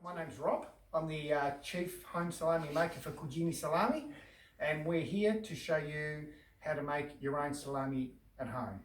my name's Rob. I'm the Chief Home Salami Maker for Cugini Salami, and we're here to show you how to make your own salami at home.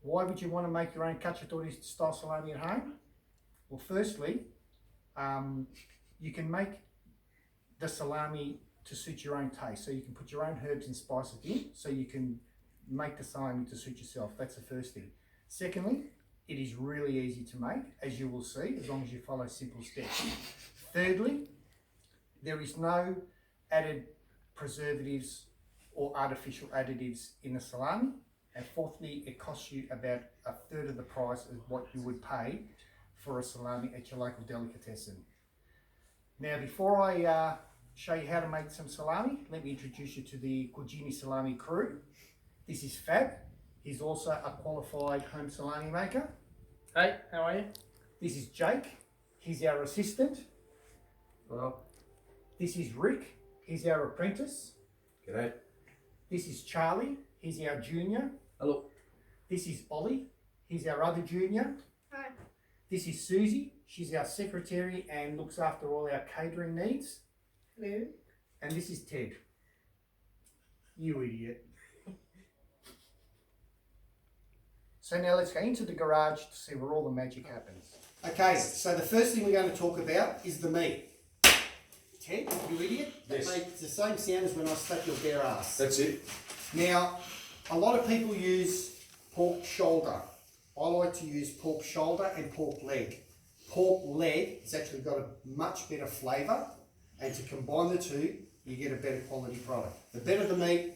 Why would you want to make your own cacciatore style salami at home? Well, firstly, you can make the salami to suit your own taste. So you can put your own herbs and spices in, so you can make the salami to suit yourself. That's the first thing. Secondly, it is really easy to make, as you will see, as long as you follow simple steps. Thirdly, there is no added preservatives or artificial additives in the salami. And fourthly, it costs you about a third of the price of what you would pay for a salami at your local delicatessen. Now, before I show you how to make some salami, let me introduce you to the Cugini Salami crew. This is Fab. He's also a qualified home salami maker. Hey, how are you? This is Jake. He's our assistant. Hello. This is Rick. He's our apprentice. G'day. This is Charlie. He's our junior. Hello. This is Ollie. He's our other junior. Hi. This is Susie. She's our secretary and looks after all our catering needs. Hello. And this is Ted. You idiot. So now let's go into the garage to see where all the magic happens. Okay, so the first thing we're going to talk about is the meat. Ted, you idiot. That Yes. makes the same sound as when I slap your bare ass. That's it. Now, a lot of people use pork shoulder. I like to use pork shoulder and pork leg. Pork leg has actually got a much better flavour, and to combine the two, you get a better quality product. The better the meat,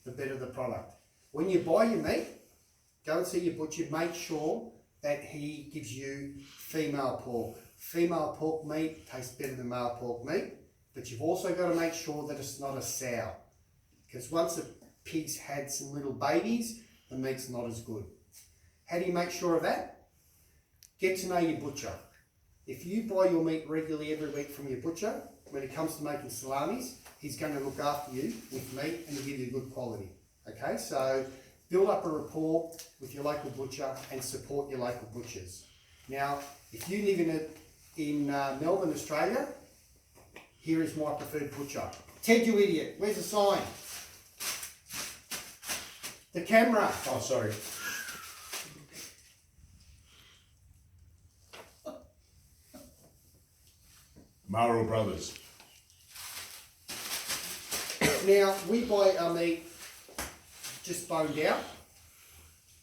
the better the product. When you buy your meat, go and see your butcher, make sure that he gives you female pork. Female pork meat tastes better than male pork meat, but you've also got to make sure that it's not a sow. Because once a pig's had some little babies, the meat's not as good. How do you make sure of that? Get to know your butcher. If you buy your meat regularly every week from your butcher, when it comes to making salamis, he's going to look after you with meat and give you good quality. Okay, so build up a rapport with your local butcher and support your local butchers. Now, if you live in Melbourne, Australia, here is my preferred butcher. Ted, you idiot, where's the sign? The camera. Oh, sorry. Marl Brothers. Now, we buy our meat just boned out,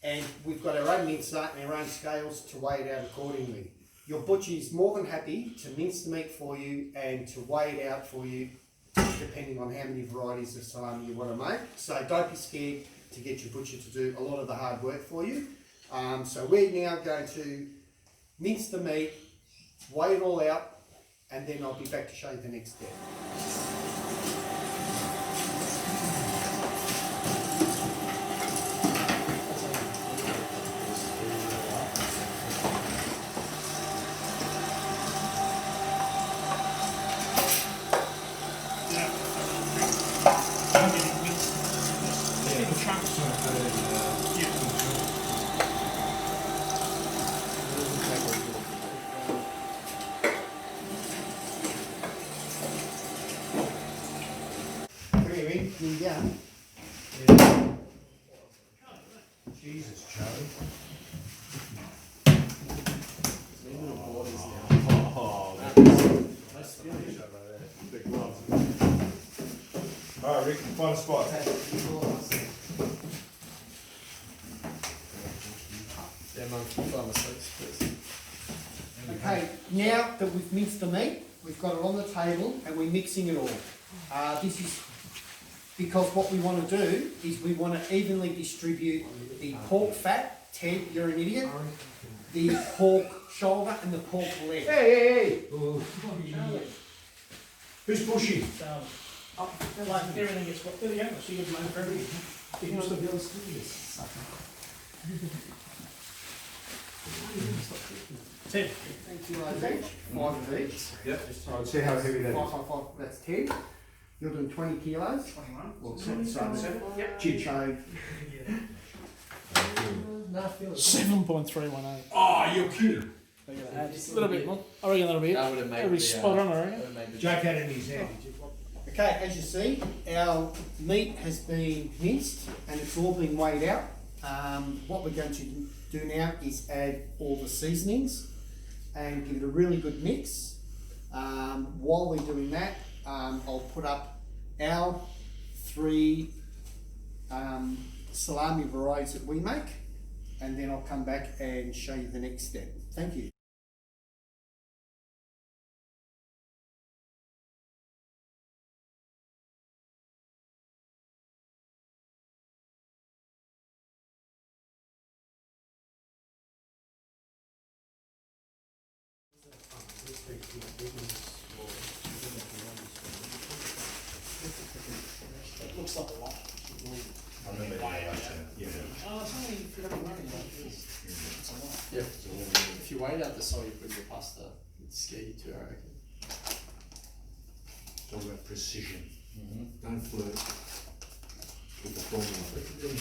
and we've got our own mincer and our own scales to weigh it out accordingly. Your butcher is more than happy to mince the meat for you and to weigh it out for you, depending on how many varieties of salami you want to make. So don't be scared to get your butcher to do a lot of the hard work for you. So we're now going to mince the meat, weigh it all out, and then I'll be back to show you the next step. Yeah. Jesus, Charlie. Alright, Rick, find a spot. Yeah, man, find my seats, please. Okay, now that we've minced the meat, we've got it on the table and we're mixing it all. This is because what we want to do is we want to evenly distribute the pork fat. Ted, you're an idiot. The pork shoulder and the pork leg. Hey! Who's pushing? Like everything gets got there, yeah, so you get mine for everything. You must have been serious. Ted. 10 kilos each, 5 of each. Yep. Alright, see how heavy that is. 5, that's 10. You're doing 20 kilos. 21. Well, 7. Yep. Chicho. No, 7.318. Oh, you're kidding. Look at add a little bit more. I reckon that'll be it. That would have made That'll be the, spot on, I that reckon. would have made the Jack had it in his hand. Okay, as you see, our meat has been minced and it's all been weighed out. What we're going to do now is add all the seasonings and give it a really good mix. While we're doing that, I'll put up our 3 salami varieties that we make, and then I'll come back and show you the next step. Thank you. It looks like a lot. I remember that, yeah. Oh, it's only if you don't worry about it. It's a lot. Yeah. If you weighed out the salt you put in your pasta, it'd scare you too, I reckon. It's all about precision. Don't flirt with the formula.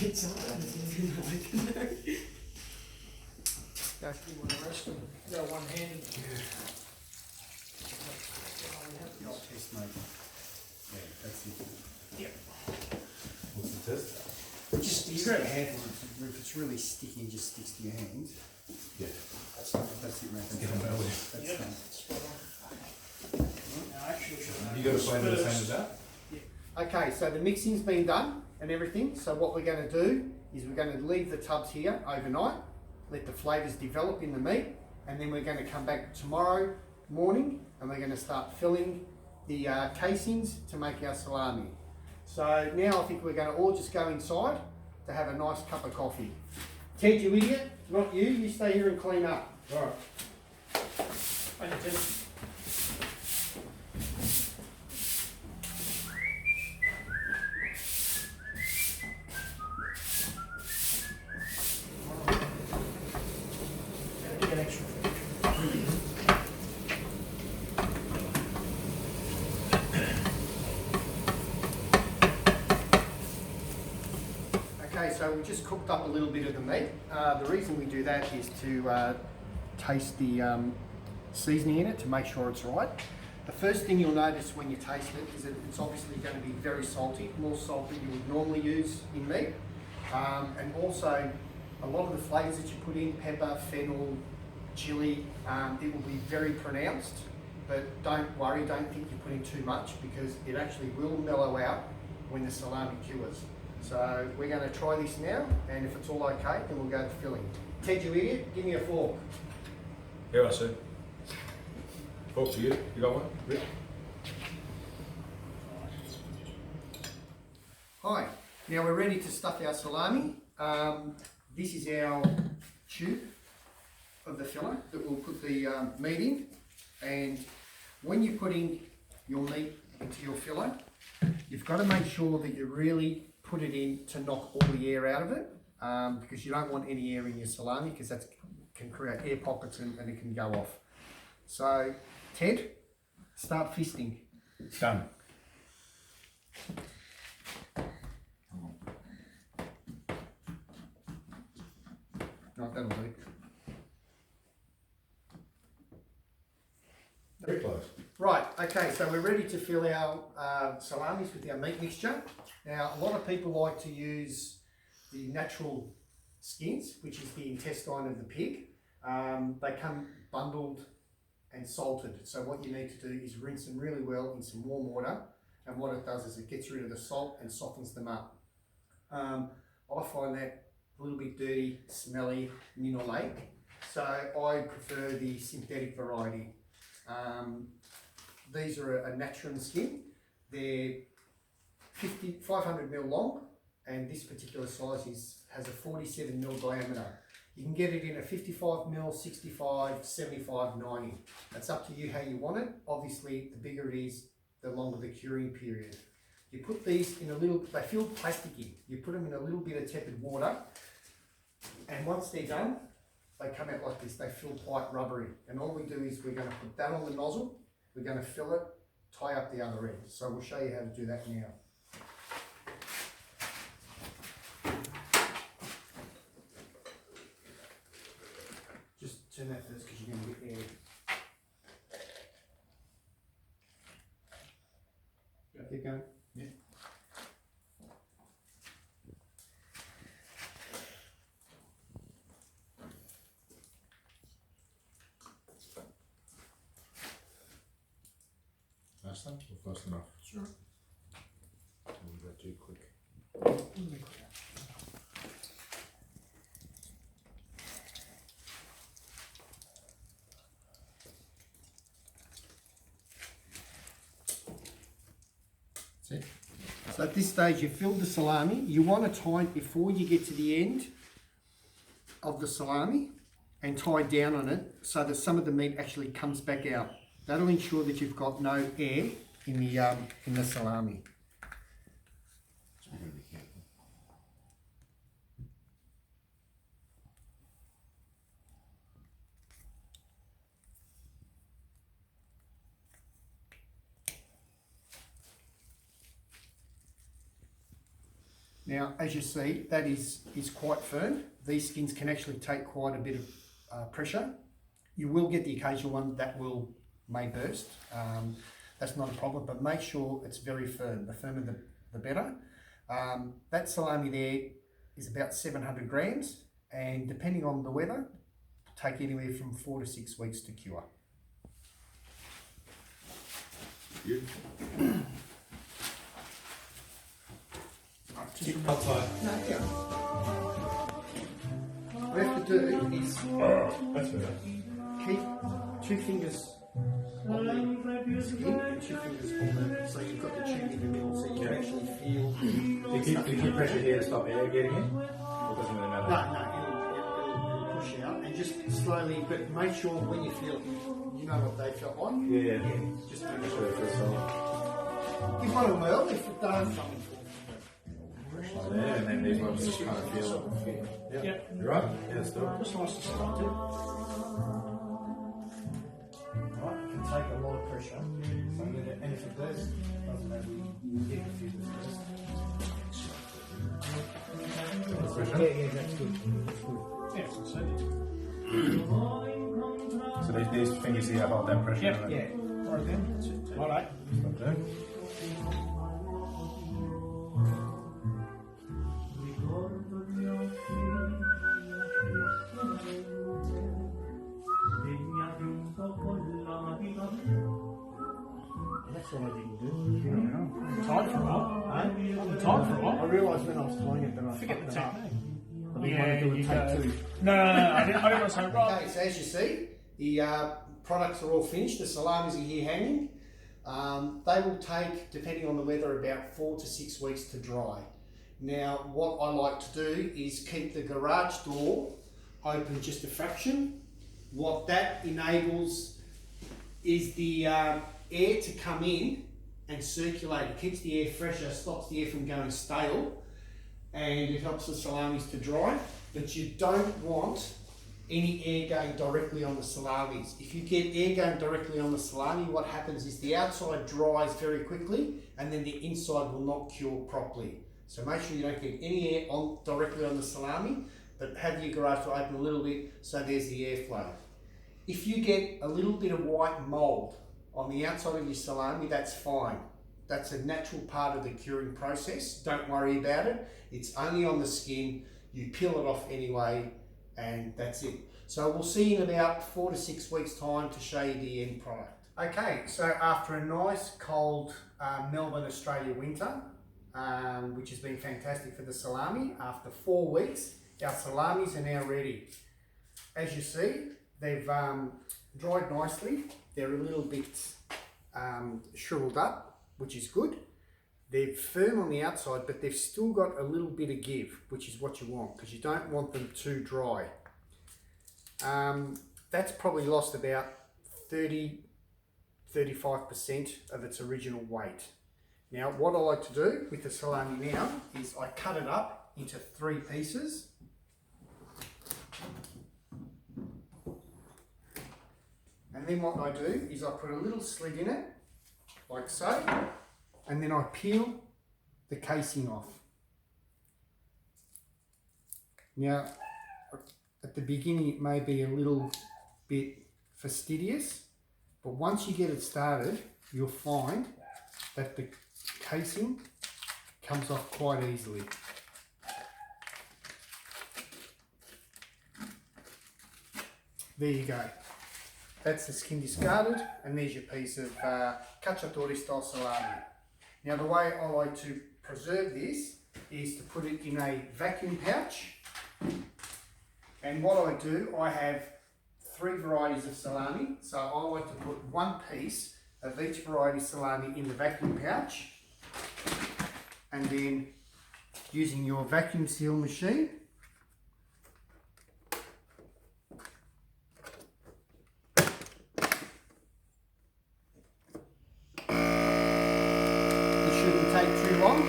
It's you want to rest them. Go one-handed. Not test, mate. Yeah, that's it. Yep. What's the test? Just you grab a handful. If it's really sticky, it just sticks to your hands. Yeah. That's it, mate. Get them out with That's Yep. done. Spot on. Now, actually, You got a flavour the same as that? Okay, so the mixing's been done and everything. So what we're going to do is we're going to leave the tubs here overnight, let the flavours develop in the meat, and then we're going to come back tomorrow morning and we're going to start filling the casings to make our salami. So now I think we're going to all just go inside to have a nice cup of coffee. Ted, you idiot, not you, you stay here and clean up. Alright. I need to. Get extra. Okay, so we just cooked up a little bit of the meat. The reason we do that is to taste the seasoning in it to make sure it's right. The first thing you'll notice when you taste it is that it's obviously going to be very salty, more salt than you would normally use in meat. And also, a lot of the flavours that you put in, pepper, fennel, chilli, it will be very pronounced. But don't worry, don't think you're putting too much because it actually will mellow out when the salami cures. So we're going to try this now, and if it's all okay, then we'll go to filling. Ted, you idiot, give me a fork. Here I see. Fork for you. You got one? Rick? Hi, now we're ready to stuff our salami. This is our tube of the filler that we'll put the meat in. And when you're putting your meat into your filler, you've got to make sure that you really put it in to knock all the air out of it, because you don't want any air in your salami because that can create air pockets and it can go off. So, Ted, start fisting. Done. Right, that'll do. Very close. Right, okay, so we're ready to fill our salamis with our meat mixture. Now, a lot of people like to use the natural skins, which is the intestine of the pig. They come bundled and salted. So what you need to do is rinse them really well in some warm water. And what it does is it gets rid of the salt and softens them up. I find that a little bit dirty, smelly, ninolake. So I prefer the synthetic variety. These are a natural skin. They're 500 mil long, and this particular size has a 47 mil diameter. You can get it in a 55 mil, 65, 75, 90. That's up to you how you want it. Obviously, the bigger it is, the longer the curing period. You put these in a little, they feel plasticky. You put them in a little bit of tepid water, and once they're done, they come out like this. They feel quite rubbery. And all we do is we're going to put that on the nozzle, we're going to fill it, tie up the other end. So we'll show you how to do that now. Just turn that first because you're going to get air. Keep going. Yeah. Fast enough or fast enough? Sure. Don't go too quick. See? So at this stage, you filled the salami. You want to tie it before you get to the end of the salami and tie down on it so that some of the meat actually comes back out. That'll ensure that you've got no air in the salami. So we're going to be careful. Now, as you see, that is quite firm. These skins can actually take quite a bit of pressure. You will get the occasional one that may burst. That's not a problem, but make sure it's very firm. The firmer the better. That salami there is about 700 grams, and depending on the weather, take anywhere from 4 to 6 weeks to cure. Beautiful. Outside. No, yeah. What you have to do is That's better. keep 2 fingers on the skin and 2 fingers on the, so you've got the tube in the middle, so you can actually feel. You keep pressure here to stop air getting in? Or doesn't really No, matter? it'll push out and just slowly, but make sure when you feel it, you know what they felt like. Yeah. Just make Make sure. sure it feels solid. Give one a whirl if it does. Like there, and then these ones just kind of feel. Yeah. Yeah. You right? Yeah, let's do it. Just nice to start it. Right, it can take a lot of pressure. So let it, and if it does, doesn't matter, you get a few first. Yeah, that's good. That's good. Yeah, so it's So these fingers here hold that pressure. Yep. don't they? Yeah. Right then. Alright. Stop there. That's what I didn't do. You know. I'm tired for a while. I'm tired for a I while. realised when I was tying it that I Forget the fucked it up. technique. I didn't want to do a you take go. 2. No, I didn't want to say right. Okay, so as you see, the products are all finished. The salamis are here hanging. They will take, depending on the weather, about 4 to 6 weeks to dry. Now, what I like to do is keep the garage door open just a fraction. What that enables is the air to come in and circulate. It keeps the air fresher, stops the air from going stale, and it helps the salamis to dry. But you don't want any air going directly on the salamis. If you get air going directly on the salami, what happens is the outside dries very quickly and then the inside will not cure properly. So make sure you don't get any air directly on the salami, but have your garage door open a little bit so there's the airflow. If you get a little bit of white mould on the outside of your salami, that's fine. That's a natural part of the curing process. Don't worry about it. It's only on the skin. You peel it off anyway, and that's it. So we'll see you in about 4 to 6 weeks time to show you the end product. Okay, so after a nice cold Melbourne, Australia winter, which has been fantastic for the salami, after 4 weeks, our salamis are now ready. As you see, they've dried nicely. They're a little bit shriveled up, which is good. They're firm on the outside, but they've still got a little bit of give, which is what you want, because you don't want them too dry. That's probably lost about 30-35% of its original weight. Now, what I like to do with the salami now is I cut it up into 3 pieces. And then what I do is I put a little slit in it, like so, and then I peel the casing off. Now, at the beginning it may be a little bit fastidious, but once you get it started, you'll find that the casing comes off quite easily. There you go. That's the skin discarded, and there's your piece of cacciatore style salami. Now the way I like to preserve this is to put it in a vacuum pouch. And what I do, I have 3 varieties of salami, so I like to put 1 piece of each variety of salami in the vacuum pouch, and then using your vacuum seal machine, it shouldn't take too long.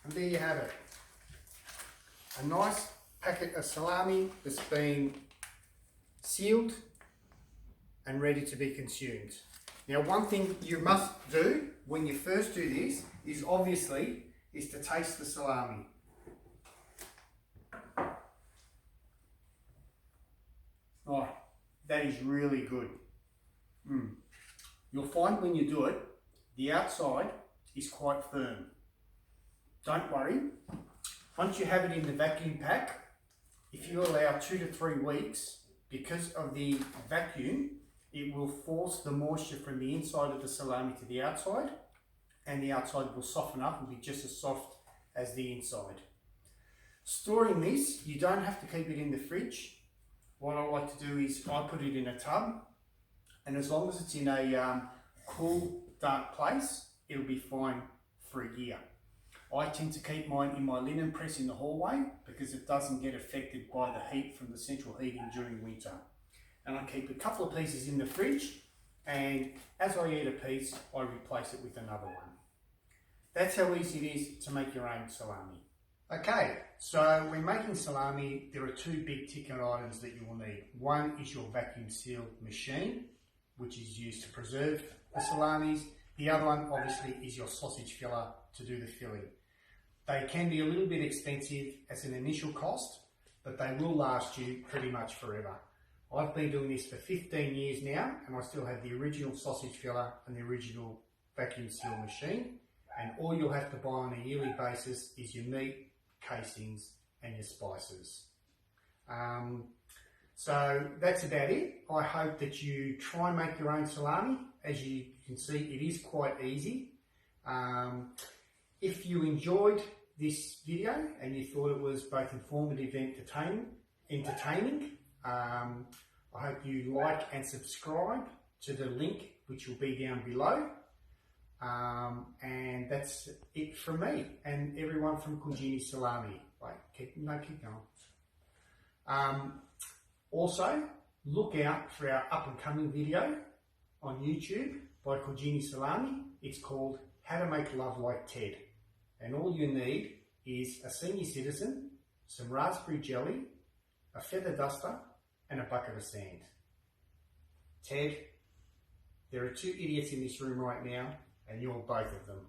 And there you have it. A nice packet of salami that's been sealed and ready to be consumed. Now, one thing you must do when you first do this is obviously to taste the salami. Oh, that is really good. You'll find when you do it, the outside is quite firm. Don't worry, once you have it in the vacuum pack, if you allow 2 to 3 weeks, because of the vacuum, it will force the moisture from the inside of the salami to the outside, and the outside will soften up and be just as soft as the inside. Storing this, you don't have to keep it in the fridge. What I like to do is I put it in a tub, and as long as it's in a cool, dark place, it'll be fine for a year. I tend to keep mine in my linen press in the hallway because it doesn't get affected by the heat from the central heating during winter. And I keep a couple of pieces in the fridge, and as I eat a piece, I replace it with another one. That's how easy it is to make your own salami. Okay, so when making salami, there are 2 big ticket items that you will need. One is your vacuum sealed machine, which is used to preserve the salamis. The other one, obviously, is your sausage filler to do the filling. They can be a little bit expensive as an initial cost, but they will last you pretty much forever. I've been doing this for 15 years now, and I still have the original sausage filler and the original vacuum seal machine. And all you'll have to buy on a yearly basis is your meat, casings, and your spices. So that's about it. I hope that you try and make your own salami. As you can see, it is quite easy. If you enjoyed this video and you thought it was both informative and entertaining, I hope you like and subscribe to the link which will be down below. And that's it from me and everyone from Cugini Salami. Keep going. Also, look out for our up and coming video on YouTube by Cugini Salami. It's called How to Make Love Like Ted. And all you need is a senior citizen, some raspberry jelly, a feather duster, and a bucket of sand. Ted, there are 2 idiots in this room right now, and you're both of them.